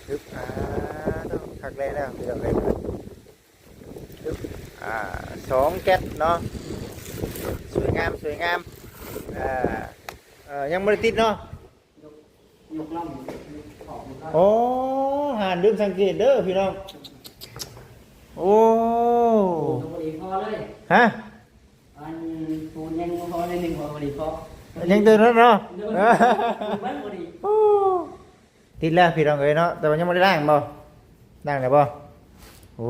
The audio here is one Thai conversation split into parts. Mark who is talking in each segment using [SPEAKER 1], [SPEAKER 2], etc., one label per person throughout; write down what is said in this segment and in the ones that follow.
[SPEAKER 1] ฮึบต้องคักแรกแล้วพี่น้องเลยฮึบสองแก๊สเนาะสวยงามสวยงามยังไม่ได้ติดเนาะ
[SPEAKER 2] ยกล่องออกมันก็
[SPEAKER 1] โอ้หานลืมสังเกตเด้อพี่น้องโอ้
[SPEAKER 2] ดูพอดีพอเลย
[SPEAKER 1] ฮะ
[SPEAKER 2] อันปูนยังพอเลยหนึ่งพอดีพอ
[SPEAKER 1] ยังตื่นแล้วเนาะ
[SPEAKER 2] มันพอดี
[SPEAKER 1] โอ้ติดแล้วพี่น้องเอ้ยเนาะแต่ว่ายังไม่ได้ล้างบ่ล้างแล้วบ่โอ้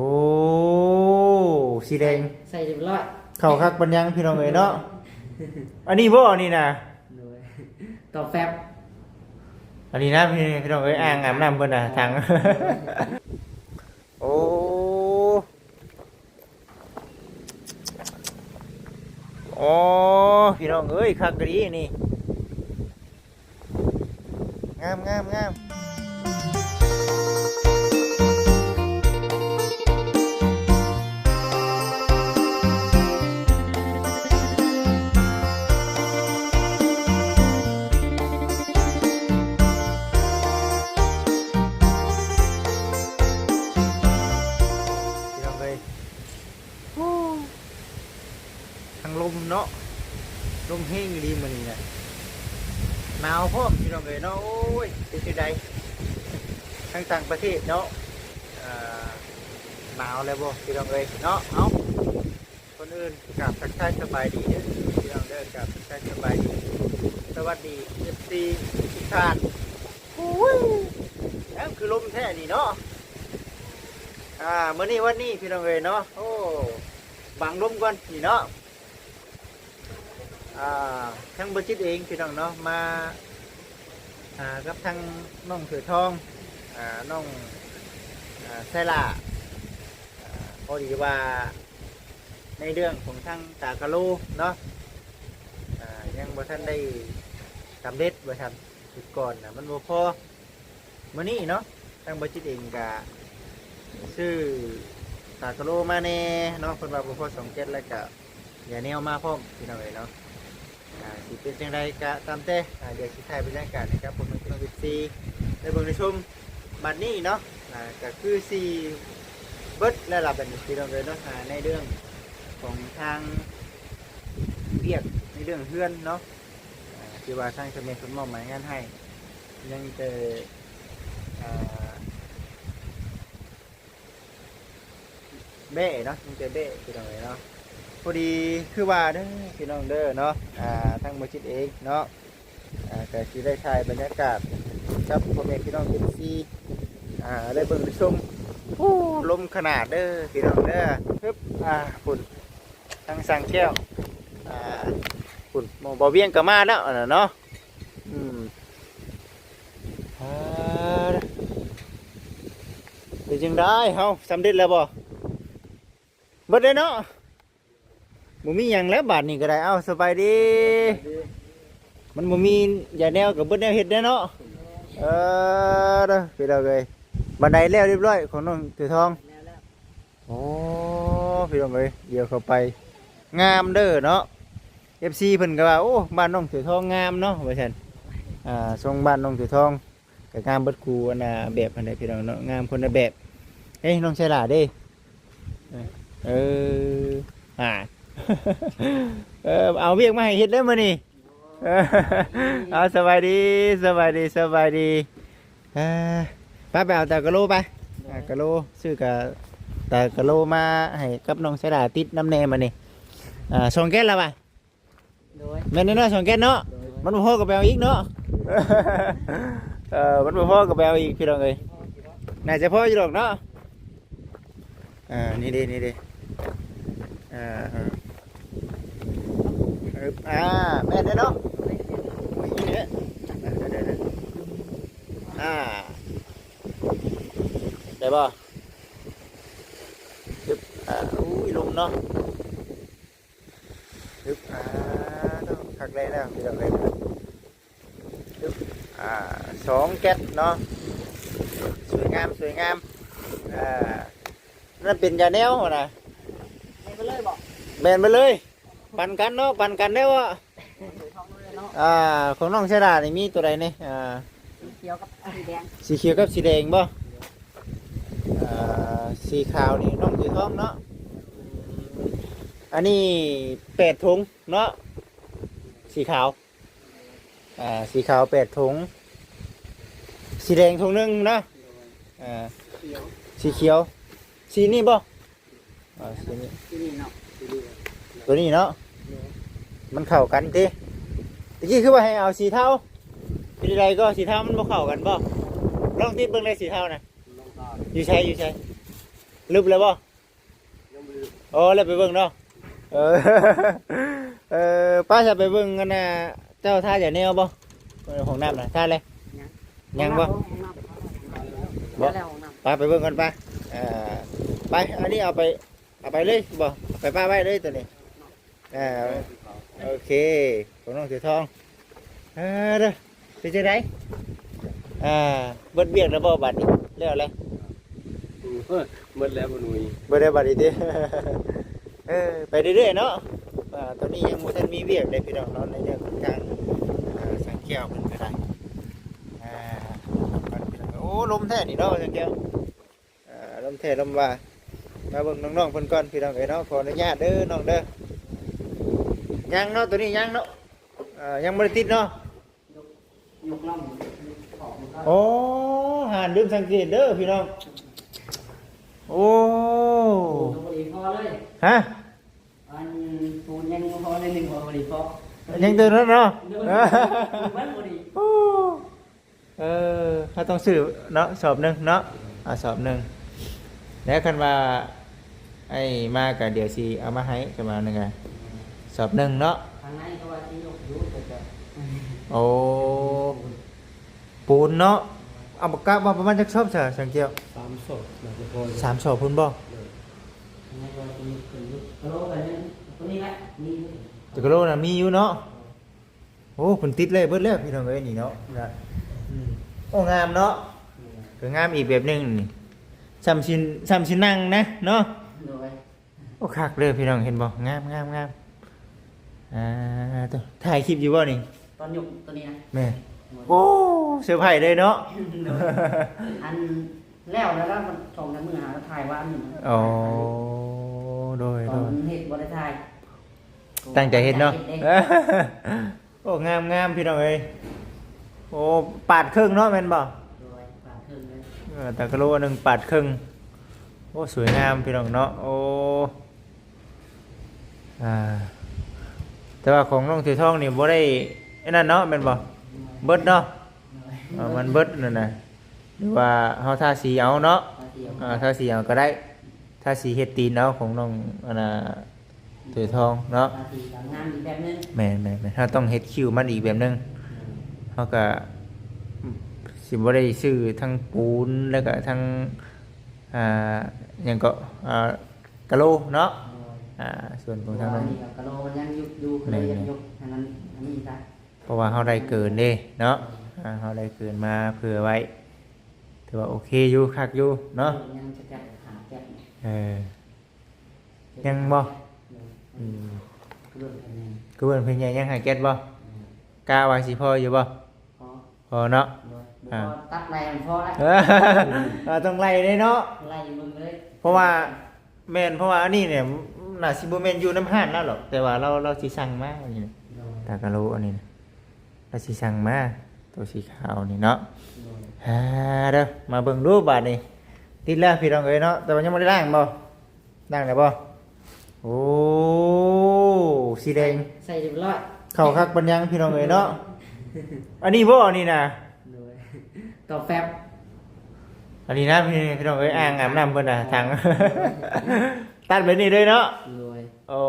[SPEAKER 1] สีแดง
[SPEAKER 2] ใส่เรียบร้อย
[SPEAKER 1] เข้าคักปัญญังพี่น้องเอ้ยเนาะอันนี้บ่อันนี้นะ
[SPEAKER 2] ต่อแฟบ
[SPEAKER 1] อันนี้นะพี่น้องเอ้ยอ่างอาบน้ำเพิ่นน่ะถัง โอ้โอ้พี่น้องเอ้ยคักกะดีนี่งามงามงามพี่น้องเอ้ยโอ้ทางลมเนาะลมแห้งดีมื้อนี้น่ะหนาวพร้อมพี่น้องเอ้ยเนาะโอ้ยเป็นจังไดทางต่างประเทศเนาะหนาวแล้วบ่พี่น้องเอ้ยเนาะเอ้าคนอื่นกราบทักทายสบายดีเด้อพี่น้องเด้อกราบทักทายสบายดีสวัสดี FC ทุกท่านโอ้ยแล้วคือลมแท้นี่เนาะมื้อนี้วันนี้พี่น้องเอ้ยเนาะโอ้บังลมก่อนนี่เนาะทั้งบริจิตเองพี่น้องเนาะมากับทั้งน้องเถือทองน้องไซล่าพอดีว่าในเรื่องของทั้งตากะโลเนาะยังบ่ทันได้สำเร็จบ่ทันจุดก่อนนะมันบ่พอมื้อนี้เนาะทั้งบริจิตเองก็ซื้อตากะโลมาแน่เนาะเพิ่นว่าบ่พอ2 เจ็ดแล้วก็อย่าแนวมาพร้อมพี่น้องเอ้ยเนาะสิเป็นจังไดก็ตามแต่เดี๋ยวสิถ่ายบรรยากาศนะครับผมเป็นคนซีในเบิ่งในชมบัดนี้เนาะก็คือซีเบิดและหลับแบบนี้พี่น้องเลยเนาะในเรื่องของทางเรียกในเรื่องเพื่อนเนาะที่ว่าทางจะมีคนมอบหมายงานให้ยังจะเบ้เนาะยังจะเบ้พี่น้องเลยเนาะพอดีคือว่าเด้อพี่น้องเด้อเนาะทางบริษัทเองเนาะแต่ที่ได้ถ่ายบรรยากาศครับพ่อแม่พี่น้องเป็นซีได้เบิ่งได้ชมลมขนาดเด้อพี่น้องเด้อปึ๊บฝุ่นทางสังแก้วฝุ่นบ่เวียงก็มาแล้วเนาะเป็นจังได้เฮาสำเร็จแล้วบ่เบิดเลยเนาะบ่มีหยังแล้วบาดนี้ก็ได้สบายดีมันบ่มีอย่าแนวกับเบิดแนวเฮ็ดแน่เนาะเด้อพี่น้องเอ้ยบันไดแล้วเรียบร้อยของน้องถือทองโอ้พี่น้องเอ้ยเดี๋ยวเข้าไปงามเด้อเนาะ FC เพิ่นก็ว่าโอ้บ้านน้องถือทองงามเนาะว่าซั่นทรงบ้านน้องถือทองก็งามเบิดคู่อันน่ะแบบอันใดพี่น้องเนาะงามคนละแบบเฮ้ยน้องใช่ล่ะเด้เอาเวียกมาให้เฮ็ดแล้วมื้อนี้เอาสบายดีสบายดีสบายดีไปเอาตากะโลไปกะโลซื้อกับตากะโลมาให้กับน้องสดาติดน้ำแน่มานี่2 แก้วแล้วป่ะแม่นเนาะ2 แก้วเนาะมันบ่พอกับแปลอีกเนาะมันบ่พอกับแปลอีกพี่น้องเอ้ยน่าจะพออยู่ดอกเนาะนี่ดินี่ดิแม่นเนาะนี่เนี่ยได้ป่ะอุ้ยลมเนาะต้องคักเลยแล้วพี่น้องเลย2 แก๊สเนาะสวยงามสวยงามนั่นเป็นยาแนวนะแบนไปเลยบอกแบนไปเลยปั่นกันเนาะปั่นกันได้วะของน้องเสดานี่มีตัวใดเนี่ยสีเขียวกับสีแดงบ่ สีขาวนี่น้องสีทองเนาะอันนี้8ถุงเนาะสีขาวสีขาว8ถุงสีแดงถุงนึงเนาะสีเขียวสีนี่บ่สีนี้
[SPEAKER 2] ที่นี่เนาะ
[SPEAKER 1] ตัวนี้เนาะมันเข้ากันติตะกี้คือว่าให้เอาสีเทาเป็นไรก็สีเทามันบ่เข้ากันบ่ลองติดเบิ่งได้สีเทาน่ะอยู่ใช้ลึบแล้วบ่โอ้แล้วไปเบิ่งเนาะป้าจะไปเบิ่งกันน่ะเจ้าท่าอย่าแนวบ่ของน้ำน่ะท่าเลยยังบ่บ่ป้าไปเบิ่งกันป้าไปอันนี้เอาไปเลยบ่ไปป้าไว้เลยตัวนี้โอเคของน้องสีทองเด้อเป็นจังไดเบิดเบียกแล้วบ่บัดนี้แล้วอะไร
[SPEAKER 3] หมดแล้วบ่หนุ่ย
[SPEAKER 1] บ่ได้บัดนี้ติ ไปเรื่อยๆเนาะตอนนี้ยังบ่ทันมีเวียกได้พี่น้องเนาะในเรื่องของการสังแก้วเพิ่นก็ได้โอ้ลมแท้นี่เนาะสังแก้วลมแท้ลมว่ามาเบิ่งน้องๆเพิ่นก่อนพี่น้องเอ้ยเนาะขออนุญาตเด้อน้องเด้อยังเนาะตัวนี้ยังเนาะยังบ่ได้ติดเนาะ
[SPEAKER 2] ยกล่องของ
[SPEAKER 1] โอ้หานลืมสังเกตเด้อพี่น้องโอ้
[SPEAKER 2] พอดีพอเลย
[SPEAKER 1] ฮะ
[SPEAKER 2] อันปูนยังพอในหนึ่งพอดีพอ
[SPEAKER 1] ยังตื่นแล้วเนาะ
[SPEAKER 2] มันพอดี
[SPEAKER 1] ถ้าต้องซื้อเนาะสอบหนึ่งเนาะสอบหนึ่งแล้วคันว่าไอ้มากับเดี๋ยวสิเอามาให้กันมาหนึ่งไงสอบหนึ่งเนาะ
[SPEAKER 2] ทางในเขาว่าที่ยกยูแต่จะ
[SPEAKER 1] โอ้ปูนเนาะเอาปากกาประมาณจักชอบเฉยสังเกต
[SPEAKER 3] 3ศพนะทุกคน
[SPEAKER 1] 3 สอบพุ่นบ่
[SPEAKER 2] ทางในว่าที่ขึ้นยุกโลกันนี่ตัวนี้แหละนี่
[SPEAKER 1] จักรโลน่ะมีอยู่เนาะโอ้พุ่นติดเลยเบิดแล้วพี่น้องเอ้ยนี่เนาะโอ้งามเนาะก็งามอีกแบบหนึงนี่ซ้ำชินนั่งนะเนาะ
[SPEAKER 2] โดย
[SPEAKER 1] โอ้คักเลยพี่น้องเห็นบ่งามตัวถ่ายคลิปอยู่บ่นี่
[SPEAKER 2] ตอนยกตัวนี้นะ
[SPEAKER 1] แม่โอ้เซอร์ไพรส์เลยเนาะ
[SPEAKER 2] อันแล้วมันส่งในมือหาถ่ายว่าอันหนึ่ง
[SPEAKER 1] อ๋อโดย
[SPEAKER 2] ตอนเห็ดบริถ่าย
[SPEAKER 1] ตั้งใจเห็นเนาะโอ้งามพี่น้องเอ้ยโอ้ปาดครึ่งเนาะแม่นบ่
[SPEAKER 2] โดยปาดครึ่งเลย
[SPEAKER 1] ตะกะโลนึงปาดครึ่งโอ้สวยงามพี่น้องเนาะโอ้แต่ว่าของน้องถือทองนี่บ่ได้ไอ้นั่นเนาะแม่นบ่เบิดเนาะมันเบิดนั่นน่ะหรือว่าเฮาทาสีเอาเนาะทาสีเอาก็ได้ทาสีเฮ็ดตีนเอาของน้องอันน่ะถือทองเนาะ
[SPEAKER 2] ปาดสีงามอีกแบบนึง
[SPEAKER 1] แม่นถ้าต้องเฮ็ดคิวมันอีกแบบนึงเฮาก็สิบ่ได้ซื้อทั้งปูนแล้วก็ทั้งหยังก็กะโหลเนาะส่วนของทางนั้น
[SPEAKER 2] กะโลมันยังยุกเลยยังยุกทางนั้นอันนี้ซะ
[SPEAKER 1] เพราะว่าเฮาได้เกินเด้เนาะเฮาได้เกินมาเผื่อไว้ถือว่าโอเคอยู่คักอยู่เนาะ
[SPEAKER 2] ยังจะจัดหาแก้
[SPEAKER 1] ยังบ่
[SPEAKER 2] เรื่องอันนี้
[SPEAKER 1] คือเพิ่นเพิ่นยังหาแก๊สบ่กล้าว่าสิพออยู่บ่
[SPEAKER 2] พอ
[SPEAKER 1] เนาะ
[SPEAKER 2] ตัดไล่มันพอแล้ว
[SPEAKER 1] ต้องไล่เด้เนาะ
[SPEAKER 2] ไล่มึงเลย
[SPEAKER 1] เพราะว่าอันนี้เนี่ยน่าสิบ่แม่นอยู่น้ำห้านแล้วหรอกแต่ว่าเราสิสั่งมาอันนี้ตากะโลอันนี้นะเราสิสั่งมาตัวสีขาวนี่เนาะเด้อมาเบิ่งรูปบาดนี้ติดแล้วพี่น้องเอ้ยเนาะแต่ว่ายังบ่ได้ล้างบ่ล้างได้บ่โอ้สีแดง
[SPEAKER 2] ใส่เรียบร้อย
[SPEAKER 1] เข้าคักปัญญังพี่น้องเอ้ยเนาะอันนี้บ่อันนี้นะ
[SPEAKER 2] ต่อแฟบ
[SPEAKER 1] อันนี้นะพี่น้องเอ้ยอ่างอาบน้ำเพิ่นน่ะทาง ตัดแบบนี้เลยเนาะ
[SPEAKER 2] รวย
[SPEAKER 1] โอ้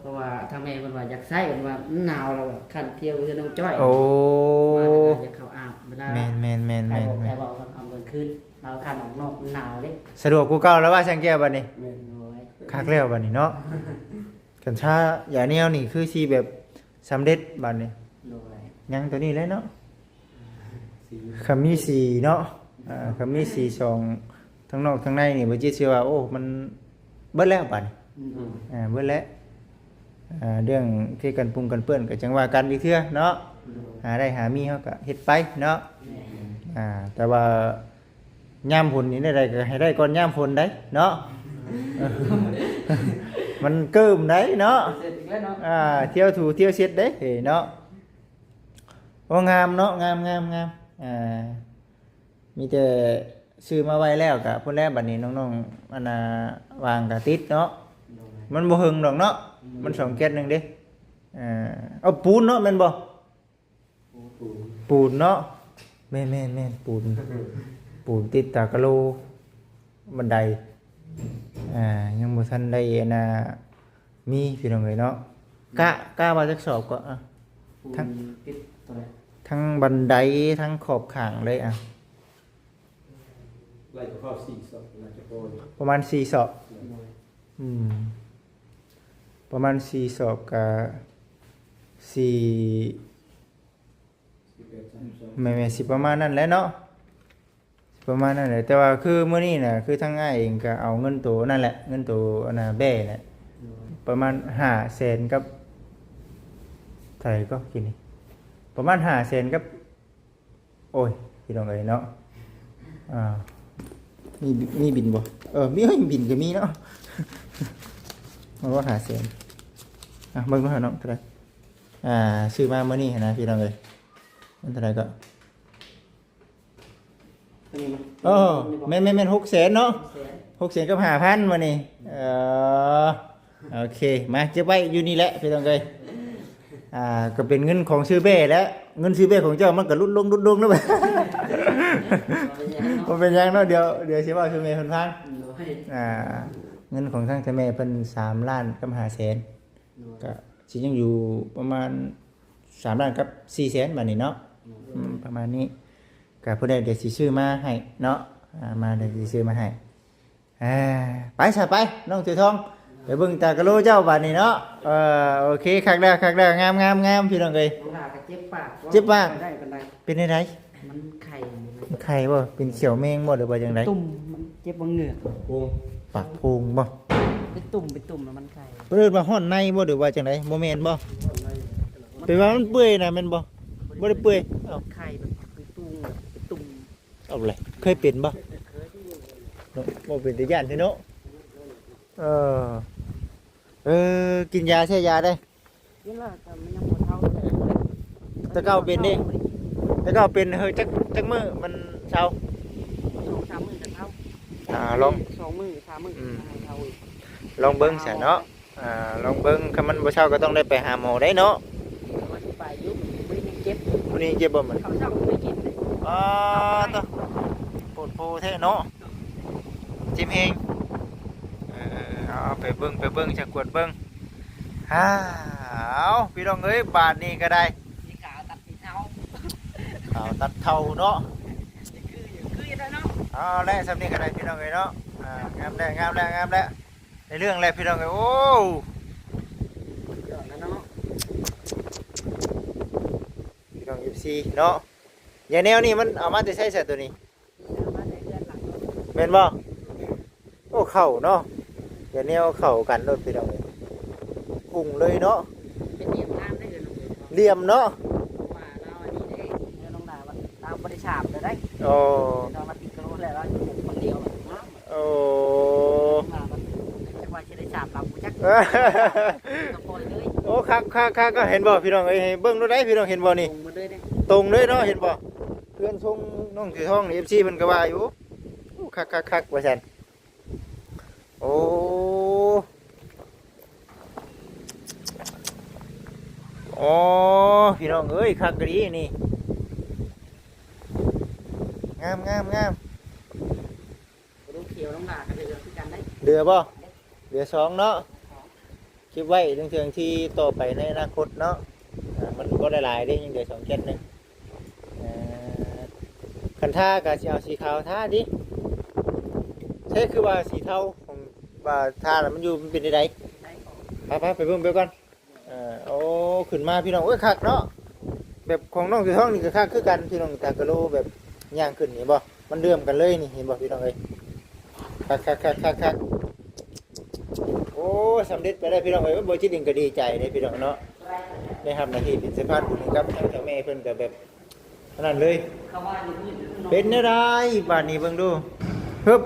[SPEAKER 2] เพราะว่าทางแม่มันว่าอยากใส่มันว่าหนาวเราแบบขันเที่ยวคือน้องจ้อย
[SPEAKER 1] โอ้
[SPEAKER 2] มาอยากเข้าอาบเวลา
[SPEAKER 1] แม่น
[SPEAKER 2] ใครบอกเอาเงินขึ้นเราขันออกนอกหนาวเลย
[SPEAKER 1] สะดวกกูเก่าแล้วว่าช่างแก้วบัดนี้
[SPEAKER 2] รวย
[SPEAKER 1] คักแล้วบัดนี้เนาะกัญชาอย่าแนวนี่คือสิแบบสำเร็จบัดนี้
[SPEAKER 2] รวย
[SPEAKER 1] ยังตัวนี้เลยเนาะคำมีสีเนาะคำมีสีสองทั้งนอกทั้งในนี่บ่จิตเชื่อว่าโอ้มันเบิดแล้วบัดนี้เบิดแล้วเรื่องที่กันปรุงกันเปื้อนก็จังว่ากันอีกเทื่อเนาะหาได้หามีเฮาก็เฮ็ดไปเนาะแต่ว่า ยามฝนนี่ได้ก็ให้ได้ก่อนยามฝนได้เนาะ มันเกิมได้เนาะ
[SPEAKER 2] เสร็จอีกแล้วเนาะ
[SPEAKER 1] เที่ยวถูเที่ยวเช็ดได้เนาะโอ้งามเนาะงามมีแต่ซื้อมาไว้แล้วกะพุ่นแรกบัดนี้น้องๆอันน่ะวางกะติดเนาะมันบ่หึงดอกเนาะมัน2 แก๊สนึงเด้เอาปูนเนาะแม่นบ่ปูนเนาะแม่นปูนติดตากะโลบันไดยังบ่ทันได้อันน่ะมีพี่น้องเอ้ยเนาะกะว่าจักสอบก็ทั้ง
[SPEAKER 2] ติดตัวไหน
[SPEAKER 1] ทั้งบันไดทั้งขอบข้างเลย
[SPEAKER 3] ไล่ครอบ4 2น่าจะพอ
[SPEAKER 1] ประมาณ4 ศอกประมาณ4 ศอกกับ4ไม่สิประมาณนั้นแหละเนาะประมาณนั้นแหละแต่ว่าคือมื้อนี้น่ะคือทางอ้ายเองก็เอาเงินตัวนั่นแหละเงินตัวอันน่ะแบ่น่ะประมาณ500,000กับเท่าไหร่ก็กินนี่ประมาณ500,000กับโอ้ยพี่น้องเอ้ยเนาะมีบินบ่มีบินก็มีเนาะมันว่า500,000เบิ่งดูหาเนาะเท่าไหร่ซื้อมามื้อนี้นะพี่น้องเอ้ยมันเท่าไหร่ก็แม่น600,000เนาะ600,000กับ5,000มื้อนี้โอเคมาเก็บไว้อยู่นี่แหละพี่น้องเอ้ยก็เป็นเงินของซื้อเบ้แล้วเงินซื้อเบ้ของเจ้ามันก็ลดลงแล้วไปบ่เป็นหยังเนาะเดี๋ยวสิเว้าซื้อเบ้เพิ่นฟังเงินของทางเจ้าแม่เพิ่น3ล้านกับ500,000ก็สิยังอยู่ประมาณ3ล้านกับ400,000บัดนี้เนาะประมาณนี้ก็ผู้ใดเดี๋ยวสิซื้อมาให้เนาะมาเดี๋ยวสิซื้อมาให้ไปซะไปน้องถือทองไปเบิ่งตากะโลเจ้าบัดนี้เนาะโอเคคักแล้วงามพี่น้องเอ้ย
[SPEAKER 2] น้องหลาก็เจ็บปาก
[SPEAKER 1] เจ็บปาก
[SPEAKER 2] ได้ปานใด
[SPEAKER 1] เป็นได
[SPEAKER 2] มันไข่
[SPEAKER 1] ไข่บ่เป็นเขียวแมงบ่หรือว่าจังได
[SPEAKER 2] ตุ่มมันเจ็บบ่เหงือก
[SPEAKER 3] โอ้
[SPEAKER 1] ปากโพงบ่
[SPEAKER 2] เป็นตุ่มแล้วมันไข่
[SPEAKER 1] เพิ่นว่าฮ้อนในบ่หรือว่าจังไดบ่แม่นบ่เป็นว่ามันเปื่อยน่ะแม่นบ่บ่ได้เปื่อยเอ้า
[SPEAKER 2] ไข่เป็นตุ่ม
[SPEAKER 1] เอาเลยเคยเป็นบ่บ่เป็นแต่ย่านเนาะกินยาใช้ยาได้
[SPEAKER 2] นี่ล่ะแต่มันยังบ่เท่า
[SPEAKER 1] แต่เก่าเป็นเด้แต่เก่าเป็นเฮ้ยจักมื้อมันเช้า
[SPEAKER 2] 2-3 มื้อก็เท่า
[SPEAKER 1] ลอง
[SPEAKER 2] 2 มื้อ 3 มื้อให้เท่าอีก
[SPEAKER 1] ลองเบิ่งซะเนาะลองเบิ่งคันมันบ่เช้าก็ต้องได้ไปหาหมอได้เนาะ
[SPEAKER 2] ว่าสิไปอยู่บ่ได้เจ็บ
[SPEAKER 1] วันนี้เจ็บบ่มัน
[SPEAKER 2] เขาเจ้าก็ไม่กินเลย
[SPEAKER 1] ตัวปวดโพแท้เนาะจิ้มเองเอาไปเบิ่งจะกวดเบิ่งเอาพี่น้องเอ้ยบาทนี้ก็ได้
[SPEAKER 2] สีขาวตัดสีเทา
[SPEAKER 1] ขาวตัดเท่าเนาะ
[SPEAKER 2] คือได้เนาะ
[SPEAKER 1] เอาแล้วสำนี้ก็ได้พี่น้องเอ้ยเนาะงามแล้วในเรื่องอะไรพี่น้องเอ้ยโอ้
[SPEAKER 2] ยอดแล้วเนาะ
[SPEAKER 1] พี่น้อง FC เนาะอย่าแนวนี้มันเอามาแต่ใช้เสร็จตัวนี้
[SPEAKER 2] มาในเดือนหลัง
[SPEAKER 1] เป็นบ่โอ้เข่าเนาะอย่าแนวเข่ากันโดดพี่น้องเอ้ยกุ้งเลยเนาะ
[SPEAKER 2] เป็นเยี่ยมงามได้เลย
[SPEAKER 1] เหลี่ยมเนาะ
[SPEAKER 2] ว่าเราอันนี้ได้เรื่องน้องดาว่าเราบริชาบเลยได้
[SPEAKER 1] โอ้
[SPEAKER 2] เรามาติดกระโดดแล้วเราอยู่คนเดียวแบบนะ
[SPEAKER 1] โอ้
[SPEAKER 2] มามันจะว่าจะได้ชาบเราจักกระโปรงเลย
[SPEAKER 1] โอ้คักก็เห็นบ่พี่น้องเอ้ยให้เบิ่งดูได้พี่น้องเห็นบ่นี่
[SPEAKER 2] ลงมาเลยเนี่ย
[SPEAKER 1] ตรงเลยเนาะเห็นบ่เพื่อนทรงน้องถือทองนี่ FC เพิ่นก็ว่าอยู่โอ้คักว่าซั่นโอ้พี่น้องเอ้ยคักกะดีนี่งาม
[SPEAKER 2] ลูกเขียวน้องดาก็เลยเรื่องกันได้
[SPEAKER 1] เดือบ่เดือ2เนาะคลิปไว้เรื่องที่ต่อไปในอนาคตเนาะมันก็ได้หลายได้ยังเดือ2เจ็ดนึงคันท่าก็สิเอาสีขาวท่าดิใช่คือว่าสีเทาของว่าท่าน่ะมันอยู่มันเป็นได
[SPEAKER 2] ได้ของ
[SPEAKER 1] ไปเบิ่งไปก่อนโอ้ขึ้นมาพี่น้องเอ้ยคักเนาะแบบของน้องสีทองนี่ก็คักคือกันพี่น้องตากะโลแบบย่างขึ้นนี่บ่มันเลื่อมกันเลยนี่เห็นบ่พี่น้องเอ้ยคักโอ้สำเร็จไปได้พี่น้องเอ้ยบ่จิตเองก็ดีใจเด้พี่น้องเนาะได้รับหน้าที่เป็นสะพานบุญกับทางเจ้าแม่เพิ่นก็แบบ อันนั้นเลย
[SPEAKER 2] เข้าบ้านอยู่พื้นอยู่ข้างนอก
[SPEAKER 1] เป็นอะไรบาดนี้เบิ่งดูฮึบ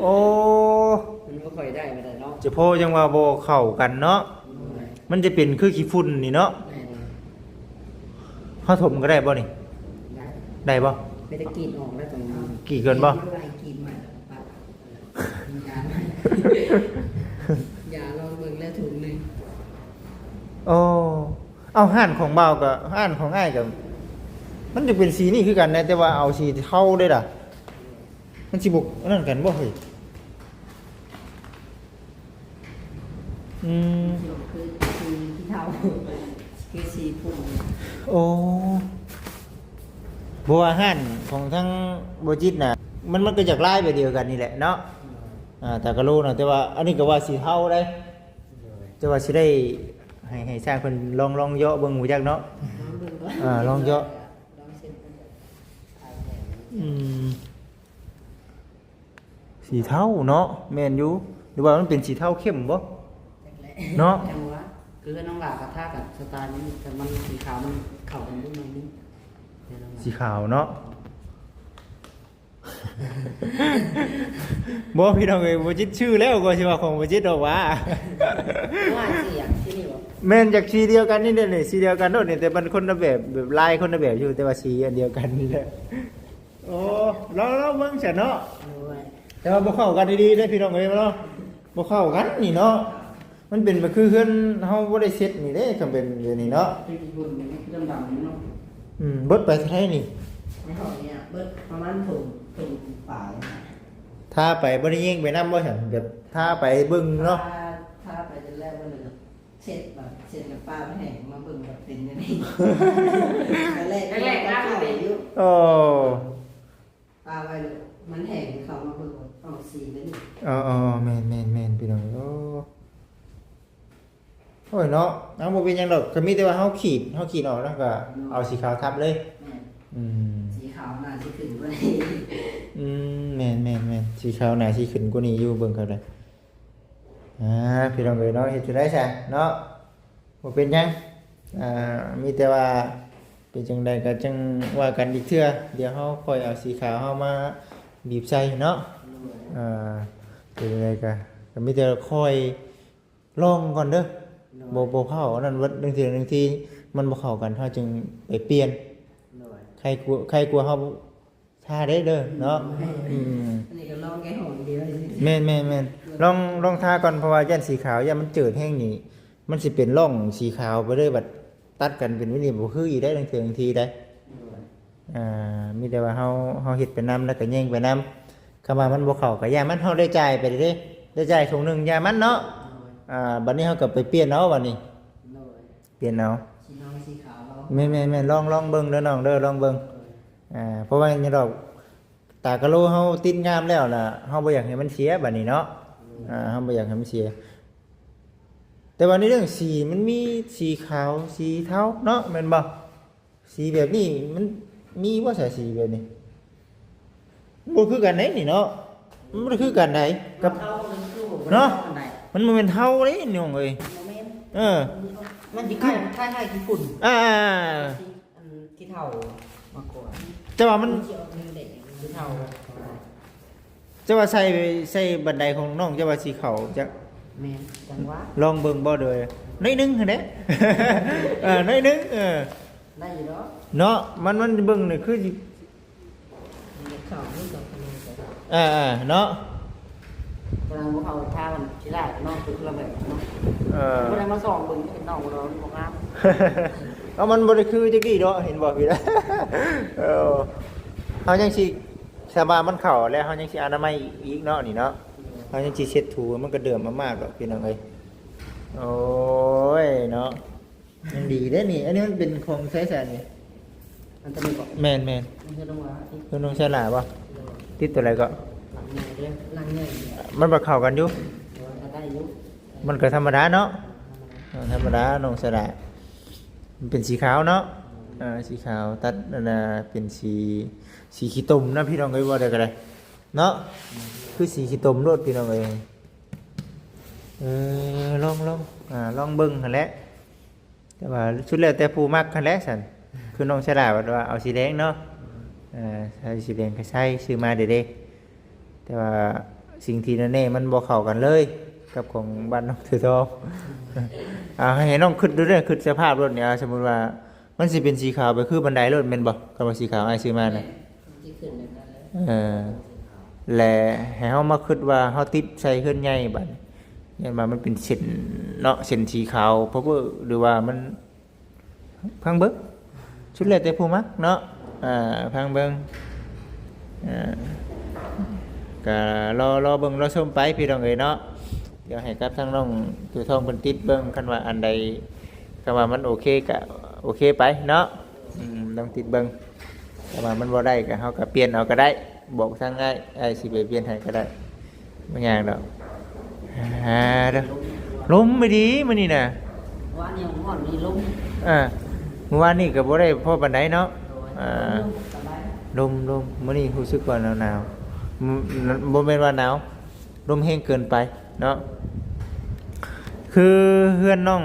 [SPEAKER 1] โอ้
[SPEAKER 2] มันก็ค่อยได้ไม่ได้เนาะ
[SPEAKER 1] เจะพ่อยังว่าบ่เข้ากันเนาะมันจะเป็นคือขี้ฝุ่นนี่เนาะเฮาถมก็ได้บ่นี่
[SPEAKER 2] ได้
[SPEAKER 1] ได้บ่
[SPEAKER 2] ไม่ได้กินออกแล้วตรงนี้
[SPEAKER 1] กี่เกินบ่
[SPEAKER 2] ไม่ได้กินใหม่แล้วก็ปัดยาใหม่ยาลองเบิ่งแล้วถุงหนึง
[SPEAKER 1] โอ้เอาห่านของเบากับห่านของอ้ายกับมันจะเป็นสีนี่คือกันนะแต่ว่าเอาสีเท่าได้ล่ะมันสิบุกนั่นกันบ่เฮ้ยอืม
[SPEAKER 2] คือที่เท่าคือสีพุ่ง
[SPEAKER 1] โอ้บัวห่านของทั้งโบจิตน่ะมันก็จากไล่ไปเดียวกันนี่แหละเนาะแต่ก็รู้นะแต่ว่าอันนี้ก็ว่าสีเท่าได้แต่ว่าสิได้ให้สร้างเพิ่นลองเยาะเบิ่งหูจักเนาะ ลองเยอะ
[SPEAKER 2] ลองเช็ด
[SPEAKER 1] อืมสีเทาเนาะแม่นอยู่หรือว่ามันเป็นสีเทาเข้มบ่ เนาะ
[SPEAKER 2] จังหวะคือน้องหลากระทากับสไตล์นี้แต่มันสีขาวมันเข้ากันด้วยมันนี่
[SPEAKER 1] สีขาวเนาะ บ่พี่น้องเอ้ยบ่จิตชื่อแล้วก็สิว่าของบ่จิตดอกว่า
[SPEAKER 2] ว่าเสียงที่นี่บ่
[SPEAKER 1] แม่นจากสีเดียวกันนี่เด้อนี่สีเดียวกันโดดนี่แต่มันคนละแบบลายคนละแบบอยู่แต่ว่าสีอันเดียวกันนี่แหละโอ้ลองเบิ่งซะเนาะ
[SPEAKER 2] ด้วย
[SPEAKER 1] แต่ว่าบ่เข้ากันดีๆเด้อพี่น้องเอ้ยเนาะบ่เข้ากันนี่เนาะมันเป็นแบบคือเฮือนเฮาบ่ได้เซ็ตนี่เด้คันเป็นอย่างนี้เนาะ
[SPEAKER 2] เป็นญี่ปุ่นนี่คือดำๆเนาะ
[SPEAKER 1] เบิดไปเท่าไหร่นี่
[SPEAKER 2] ในห้องเนี่ยเบิดประมาณถุงป่า
[SPEAKER 1] ถ้าไปบ่ได้ยิงไปนำบ่ซั่นแบบถ้าไปเบิ่งเนาะ
[SPEAKER 2] ถ้าไปจะแรกว่าเลยเช็ดแบบเช็ดกับป้าไม่แห้งมาเบิ่งแบบเป็นยังไงแรกก็เป็นอยู่
[SPEAKER 1] โอ้
[SPEAKER 2] ป้าไว้เลยมันแห้งเขามาเบิ่งออกสีแล้วนี่
[SPEAKER 1] อ๋อแม่นพี่น้องโอ้โอ้ยเนาะเอาบ่เป็นหยังดอกก็มีแต่ว่าเฮาขีดออกแล้วก็เอาสีขาวทับเลย
[SPEAKER 2] แม่
[SPEAKER 1] อืม
[SPEAKER 2] สีขาวน่าจะขึ้นกว่านี้
[SPEAKER 1] แม่นสีขาวหน่าสิขึ้นกว่านี้อยู่เบิ่งเขาได้พี่น้องเอ้ยเนาะเฮ็ดจังได๋ซะเนาะบ่เป็นหยังมีแต่ว่าเป็นจังใดก็จังว่ากันอีกเทื่อเดี๋ยวเฮาค่อยเอาสีขาวเฮามาบีบใส่เนาะเป็นจังไดก็มีแต่ค่อยลองก่อนเด้อบ่เข้าอันนั้นวัดบางทีมันบ่เข้ากันเฮาจึงไปเปลี่ยนใครกลัวเฮาท่าได้เด้อเนาะ
[SPEAKER 2] อันนี้ก็ลองแค่หอมเดียว
[SPEAKER 1] แม่นลองทาก่อนเพราะว่าย่านสีขาวย่านมันเจิดแห้งนี่มันสิเป็นร่องสีขาวไปเลยบัดตัดกันเป็นวินิบ่คืออีได้บางทีได้มีแต่ว่าเฮาเฮ็ดไปนำแล้วก็แย่งไปนำคำว่ามันบ่เข้าก็ย่ามันเฮาได้จ่ายไปเด้ได้จ่ายถุงนึงย่ามันเนาะบัดนี้เฮาก็ไปเปลี่ยนเอาบัดนี้เปลี่ยนเอา
[SPEAKER 2] สีน้องสีขาวเรา
[SPEAKER 1] แม่นลองเบิ่งเด้อน้องเด้อลองเบิ่งเพราะว่าอย่างดอกตากะโลเฮาติดงามแล้วน่ะเฮาบ่อยากให้มันเสียบัดนี้เนาะเฮาบ่อยากให้มันเสียแต่ว่าในเรื่องสีมันมีสีขาวสีเทาเนาะแม่นบ่สีแบบนี้มันมีบ่ใช่สีแบบนี้บ่คือกันไหนนี่เนาะมันบ่คือกันไหนกับ
[SPEAKER 2] เนาะ
[SPEAKER 1] มันบ่แม่นเทาเด้น้องเอ้ย
[SPEAKER 2] มันจะคล้ายๆญี่ปุ่นที่เท่ามากกว่า
[SPEAKER 1] แต่ว่ามัน
[SPEAKER 2] เด็กที่เท่า
[SPEAKER 1] จะว่าใส่บันไดของน้องจะว่าสีขาวจะ
[SPEAKER 2] แม่จังหวะ
[SPEAKER 1] ลองเบิ่งบ่เด้อน้อยนึงหั่นเด้ น้อยนึง
[SPEAKER 2] ได้อยู่เนาะ
[SPEAKER 1] เนาะมันเบิ่งนี่คือสิ
[SPEAKER 2] มีข่าวนี่กับคนนึงแต่
[SPEAKER 1] เนาะ
[SPEAKER 2] กำลังพวกเขาท่ามันที่ได้นอกคือระเบิดเนาะ ไม่ได้มาส่องเบิ่งเป็นน้องเราบอกงาม
[SPEAKER 1] เอามันบ่ได้คือจักดีเนาะเห็นบ่พี่นะ เฮายังสิสบายมันเข้าแล้วเฮายังสิอนามัยอีกเนาะนี่เนาะเฮายังสิเช็ดถูมันก็เดือมมากๆดอกพี่น้องเอ้ยโอ้ยเนาะมันดีเด้นี่อันนี้มันเป็นของใช้แสนนี่
[SPEAKER 2] มันจะมีก่อน
[SPEAKER 1] แม่น
[SPEAKER 2] มันจะต้องว่า
[SPEAKER 1] ๆเพิ่นต้องใช้หลาบ่ติดตัวอะไรก็
[SPEAKER 2] หลังใหญ่เรื่องหลังใหญ่เนี่ย
[SPEAKER 1] มันบ่เข้ากันอยู่
[SPEAKER 2] ได้ยุ
[SPEAKER 1] มันก็ธรรมดาเนาะธรรมดาน้องสระมันเป็นสีขาวเนาะสีขาวตัดนั่นน่ะเป็นสีขี้ตุ่มนะพี่น้องเอ้ยว่าได้ก็ได้เนาะคือสีขี้ตุ่มโลดพี่น้องเอ้ยลองเบิ่งหั่นแหละ แต่ว่าชุดแล้วแต่ผู้มักกันแหละสันคือน้องฉลาดว่าเอาสีแดงเนาะใช้สีแดงก็ใช้ซื้อมาเด็กๆแต่ว่าสิ่งที่แน่ๆมันบ่เข้ากันเลยกับของบ้านน้องถือทองเอาให้น้องคิดดูเด้อคิดสภาพรถเนี่ยสมมุติว่ามันสิเป็นสีขาวไปคือบันไดรถแม่นบ่คำว่าสีขาวอ้ายซื้อมาน่ะ
[SPEAKER 2] ที่ขึ้นในนั้นเลย
[SPEAKER 1] เออและให้เฮามาคิดว่าเฮาติดใส่ขึ้นใหญ่บัดยันว่ามันเป็นเส้นเนาะเส้นสีขาวเพราะว่าหรือว่ามันพังเบิ่งชุดแรกแต่ผู้มักเนาะพังเบิ่งก็รอเบิ่งรอชมไปพี่น้องเอ้ยเนาะเดี๋ยวให้กับทางน้องตัวทองเพิ่นติดเบิ่งคันว่าอันใดก็ว่ามันโอเคก็โอเคไปเนาะต้องติดเบิ่งแต่ว่ามันบ่ได้ก็เฮาก็เปลี่ยนเอาก็ได้บอกทางไอ้สิไปเปลี่ยนให้ก็ได้บ่ยากดอกเด้อลมไม่ดีมื้อนี้น่ะ
[SPEAKER 2] ว่าเนี่ยห่อนมีลม
[SPEAKER 1] เมื่อวานนี้ก็บ่ได้พอปานใดเนาะ
[SPEAKER 2] สบาย
[SPEAKER 1] ลมมื้อนี้รู้สึกว่าหนาวๆบ่แม่นว่าหนาวลมแห้งเกินไปเนาะคือเพื่อนน้อง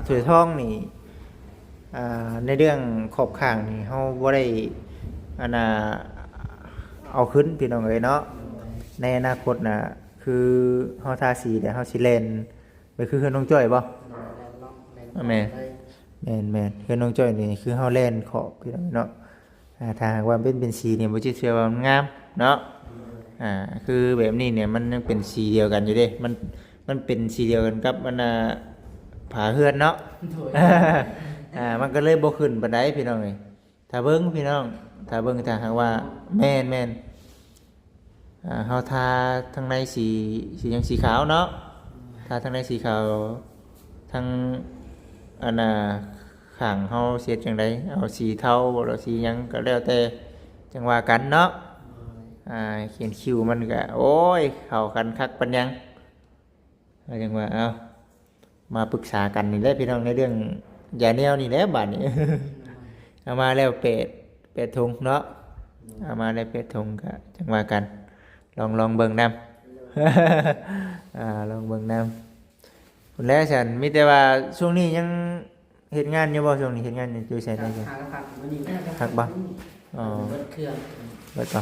[SPEAKER 1] สวยทองนี่ในเรื่องขอบข้างนี่เฮาบ่ได้เอาขึ้นพี่น้องเอ้ยเนาะในอนาคตน่ะคือเฮาทาสีแล้วเฮาสิเล่นไปคือเฮือนน้องจ้อยบ่แม่นเฮือนน้องจ้อยนี่คือเฮาเล่นขอบพี่น้องเนาะถ้าหากว่าเป็นสีนี่บ่สิเชื่อว่ามันงามเนาะคือแบบนี้เนี่ยมันยังเป็นสีเดียวกันอยู่เด้มันเป็นสีเดียวกันกับผาเฮือนเนาะมันก็เลยบ่ขึ้นปานใดพี่น้องเอ้ยถ้าเบิ่งพี่น้องถ้าเบิ่งถ้าหากว่าแม่นเฮาทาทางในสีหยังสีขาวเนาะทาทางในสีขาวทางข้างเฮาเสียจังไดเอาสีเทาบ่หรือสีหยังก็แล้วแต่จังว่ากันเนาะเขียนคิวมันก็โอ้ยเข้ากันคักปานยังจังว่าเอามาปรึกษากันนี่แหละพี่น้องในเรื่องยาแนวนี่แหละบัดนี้ เอามาแล้วเป็ดถุงเนาะเอามาแล้วเป็ดถุงก็จังว่ากันลองเบิ่งนำ ลองเบิ่งนำพุ่นแล้วฉันมีแต่ว่าช่วงนี้ยังเฮ็ดงานอยู่บ่ช่วงนี้เฮ็ดงานอยู่ไสได้จ้ะ
[SPEAKER 2] หักวันนี้
[SPEAKER 1] หักบ่อ๋อ
[SPEAKER 2] เบิดเครื่อง
[SPEAKER 1] เบิดบ่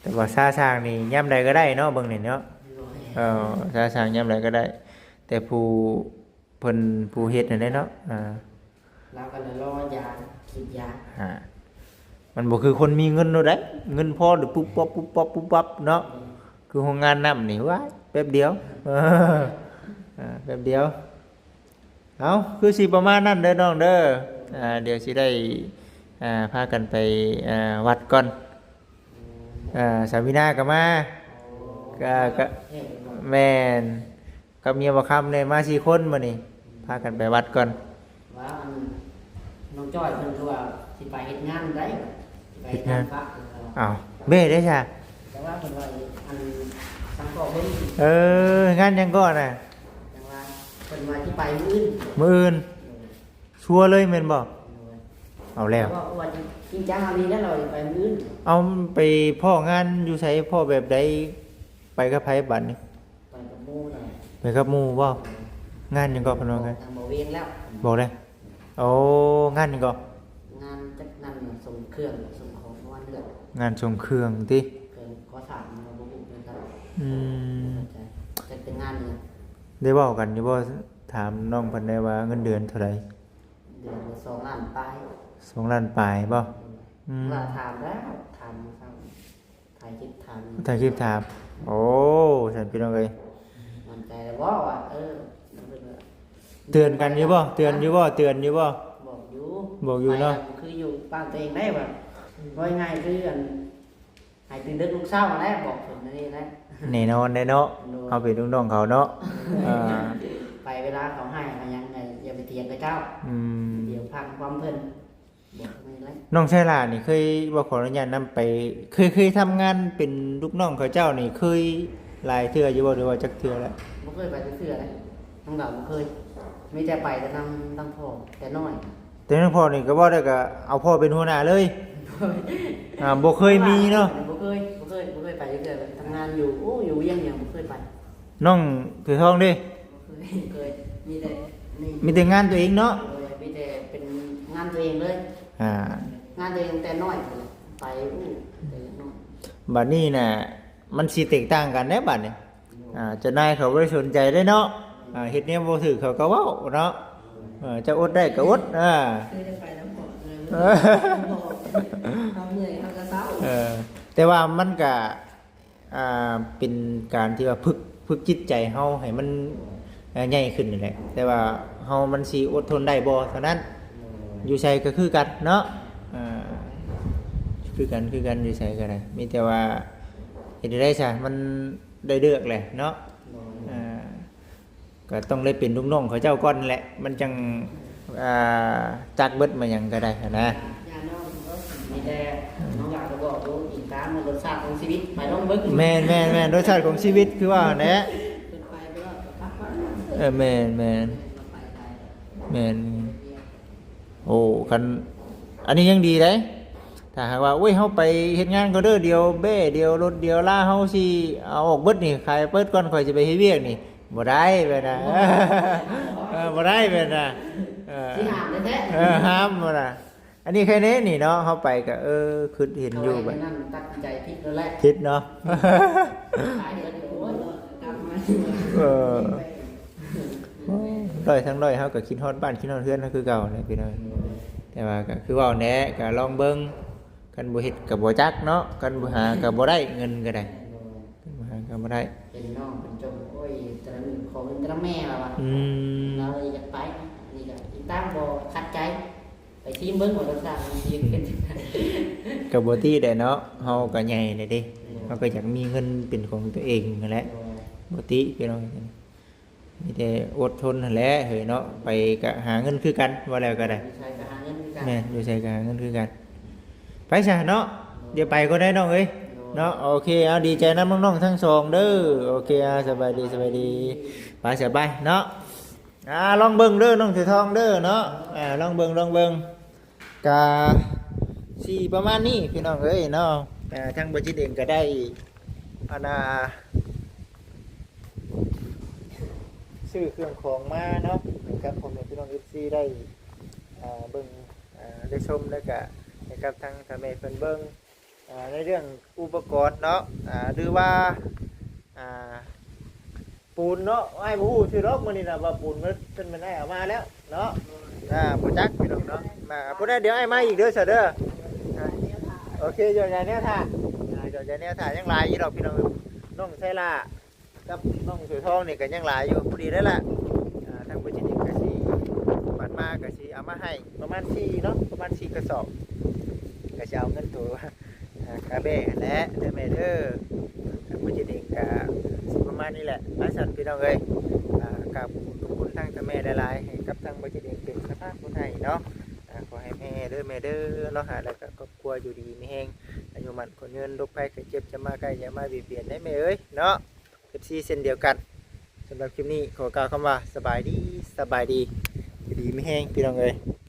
[SPEAKER 1] แต่ว่าซาช้างนี่ยามใดก็ได้เนาะเบิ่งนี่เนาะซาช้างยามใดก็ได้ แต่เพิ่นผู้เฮ็ดนั่นแหละเนาะ
[SPEAKER 2] เราก็เลยรอยาฉีดยา
[SPEAKER 1] มันบ่คือคนมีเงินเนาะได้เงินพอหรือปุ๊บปั๊บเนาะคือโรงงานน้ำนี่ว้ายแป๊บเดียวแป๊บเดียวเอาคือสิประมาณนั้นเด้อน้องเด้อเดี๋ยวสิได้พากันไปวัดก่อนสามีนาก็มาก็แม่นกับเมียบ่คำเนี่ยมา4คนมื้อนี้พากันไปวัดก่อน
[SPEAKER 2] ว่าน้องจ้อยเพิ่นคือว่าสิไปเฮ็ดงานได้ไปเฮ็ดงานพระ
[SPEAKER 1] อ้าวเบ้ได้จ้ะ
[SPEAKER 2] แต่ว่าเพิ่นว่าอันสังกอเพิ่น
[SPEAKER 1] งานยังก่อนน่ะ
[SPEAKER 2] จังว่าเพิ่นว่าสิไปมื้อ
[SPEAKER 1] มื้ออื่นชัวร์เลยแม่นบ่เอาแล้ว
[SPEAKER 2] ว่าจริงจังเอานี้แล้วเราไปมื้อ
[SPEAKER 1] เอาไปพ่องานอยู่ไสพ่อแบบใดไปกับไผบัดนี้
[SPEAKER 2] ไปกับหมู่น่ะ
[SPEAKER 1] ไปกับหมู่บ่งานยังก่อนเพิ่นว่าไง
[SPEAKER 2] ทางบ่เวียนแล้ว
[SPEAKER 1] บอกได้โอ้งานยังก่อน
[SPEAKER 2] งานจักนั่นส่งเครื่องส่งของวันเดือน
[SPEAKER 1] งานส่งเครื่องติ
[SPEAKER 2] เพิ่นขอถามมาบ่ฮู้นะครับ จะเป็นงานนี้
[SPEAKER 1] ได้เว้ากันอยู่บ่ถามน้องเพิ่นได้ว่าเงินเดือนเท่าไหร่
[SPEAKER 2] เดือนละ2 ล้านปลาย
[SPEAKER 1] 2 ล้านปลายบ่อืม
[SPEAKER 2] ว่าถามแล้วถามครับถ่ายคลิปถาม
[SPEAKER 1] ถ่ายคลิปถามโอ้ฉันพี่น้องเอ้ย
[SPEAKER 2] มั่นใจแล้วว่า
[SPEAKER 1] เตือนกันอยู่บ่เตือนอยู่บ่
[SPEAKER 2] บอกอยู่
[SPEAKER 1] เนาะ
[SPEAKER 2] คืออยู่บ้านตัวเองได้แบบว่าง่ายคืออันหายตื่นดึกลูกเศร้าแล้วบอกผมนี่แหละ
[SPEAKER 1] แน่นอนแน่เนาะเอาไปลูกน้องเขาเนาะ
[SPEAKER 2] ไปเวลาเขาให้มายังไงอย่าไปเถียงกับเจ้าเดี๋ยวพังความเพิ่นบอกนี่แหละ
[SPEAKER 1] น้องชายหลานนี่เคยบ่ขออนุญาตนำไปเคยทำงานเป็นลูกน้องเขาเจ้านี่เคยหลายเทื่ออยู่บ่หรือว่าจักเทื่อแล้ว
[SPEAKER 2] ไม่เคยไปเสื้อเลยทั้งเราไม่เคยมีแต่ไปแต่นั่งพ่อแต่น้อย
[SPEAKER 1] แต่น้องพ่อนี่ก็บ่ได้ก็เอาพ่อเป็นหัวหน้าเลยบ่เคยมีเนาะ
[SPEAKER 2] บ่เคยไปเรื่อยๆทำงานอยู่อยู่ยังบ่เคยไป
[SPEAKER 1] น้องถือทองดิ
[SPEAKER 2] เคยมีแต่
[SPEAKER 1] มีแต่งานตัวเองเนาะ
[SPEAKER 2] มีแต่เป็นงานตัวเองเลย
[SPEAKER 1] อ่า
[SPEAKER 2] งานตัวเองแต่น้อยไปแต่น้อย
[SPEAKER 1] บัดนี้น่ะมันสิแตกต่างกันแน่บัดนี้เจะนายเขาบ่ได้สนใจได้เนาะเฮ็ดแนวบ่ถูกเขาก็เว้าเนาะจะอดได้ก็อด
[SPEAKER 2] คือจะไปน้ำหอมเลยเขาเหนื่อยเขาก็เศร้า
[SPEAKER 1] แต่ว่ามันก็เป็นการที่ว่าฝึกจิตใจเฮาให้มันใหญ่ขึ้นนี่แหละแต่ว่าเฮามันสิอดทนได้บ่เท่านั้นอยู่ไสก็คือกันเนาะคือกันอยู่ไสก็ได้มีแต่ว่าเฮ็ดได้ซะมันได้เลือกแหละเนาะก็ต้องได้เป็นลูกน้องเขาเจ้าก่อนแหละมันจังจักเบิดมาหยังก็ได้นะ
[SPEAKER 2] มีแต่น้องอยากจะบอกว่าอีกตามรสชาติของชีวิตไปต้องเบิ้ง
[SPEAKER 1] แม่นรสชาติของชีวิตคือว่าแหละ
[SPEAKER 2] เป็นไปก็พักผ่อน
[SPEAKER 1] แม่นโอ้คันอันนี้ยังดีเด้ถ้าหากว่าเฮาไปเฮ็ดงานก็เด้อเดียวเบ้เดียวรถเดียวลาเฮาสิเอาออกเบิดนี่ขายเปิดก่อนค่อยสิไปเฮ็ดเวียกนี่บ่ได้เว้ยนะบ่ได้เว้ยนะ
[SPEAKER 2] ที่หามแท้
[SPEAKER 1] ห้ามบ่ล่ะอันนี้แค่นี้นี่เนาะเฮาไปก็คิดเห็นอยู่บัด
[SPEAKER 2] นั่นตัดใจผิดแล้วแหละ
[SPEAKER 1] คิดเนาะ
[SPEAKER 2] ขายเดือนโอ้ยกลับมา
[SPEAKER 1] ร้อยทั้งร้อยเฮาก็คิดฮอดบ้านคิดฮอดเฮือนเฮาคือเก่าเลยพี่น้องแต่ว่าก็คือเว้าแหน่ก็ลองเบิ่งกันบ่เฮ็ดก็บ่จักเนาะกันบ่หาก็บ่ได้เงินก็ได้กันบ่หาก็บ่ได้
[SPEAKER 2] เป็นน้องเป็นจมโอ้ยแต่ละหนึ่งของแต่ละแม่แล้วอ่ะเราเลยจะไปนี่ก็อีตั้งบ่ขัดใจไปทีมเบิ่งหมดรสชาติมันดีขึ้น
[SPEAKER 1] ก็บ่ติได้เนาะเฮาก็ใหญ่เลยเด้เฮาก็อยากมีเงินเป็นของตัวเองนั่นแหละบ่ติพี่น้องมีแต่อดทนนั่นแหละเฮ้ยเนาะไปก็หาเงินคือกันว่าแล้วก็ได้
[SPEAKER 2] ใช่ก็หาเงินกัน
[SPEAKER 1] แม่นอยู่ใส่ก็หาเงินคือกันไปซะเนาะเดี๋ยวไปก็ได้น้องเอ้ยเนาะโอเคเอาดีใจนำน้องๆทั้งสองเด้อโอเคสบายดีไปสบายเนาะลองเบิ่งเด้อน้องถือทองเด้อเนาะลองเบิ่งกะสิประมาณนี้พี่น้องเอ้ยเนาะทางบ่จิตเองก็ได้อันซื้อเครื่องของมาเนาะนะครับผมพี่น้อง FC ได้เบิ่งได้ชมแล้วก็นะครับทางทางแม่เพิ่นเบิ่งในเรื่องอุปกรณ์เนาะหรือว่าปูนเนาะไอ้บ่ฮู้ชื่อรอบมื้อนี้น่ะว่าปูนเพิ่นมันได้เอามาแล้วเนาะบ่จักพี่น้องเนาะมาพุ่นเดี๋ยวไอ้มาอีกเด้อซะเด้อโอเคเดี๋ยวแนวท่ายังหลายอยู่ดอกพี่น้องน้องไสล่ากับน้องเสือทองนี่ก็ยังหลายอยู่พอดีได้ละทางบ่จิตก็สิบัดมาก็สิเอามาให้ประมาณ4เนาะประมาณ4กระสอบก็จะเอาเงินตัวกระเบ้และเด้อแม่เด้อทางบ่จิตเองก็สิประมาณนี้แหละหลายสันพี่น้องเอ้ยกับทุกคนทั้งแต่แม่หลายๆให้กับทางบ่จิตเองเป็นสภาพคนให้เนาะขอให้แม่เด้อเนาะแล้วก็ครอบครัวอยู่ดีมีแฮงอายุมันคนเงินโรคภัยไข้เจ็บจะมาใกล้อย่ามาเบียดเบียนได้แม่เอ้ยเนาะFC เช่นเดียวกันสำหรับคลิปนี้ขอกล่าวคำว่าสบายดีอยู่ดีมีแฮงพี่น้องเอ้ย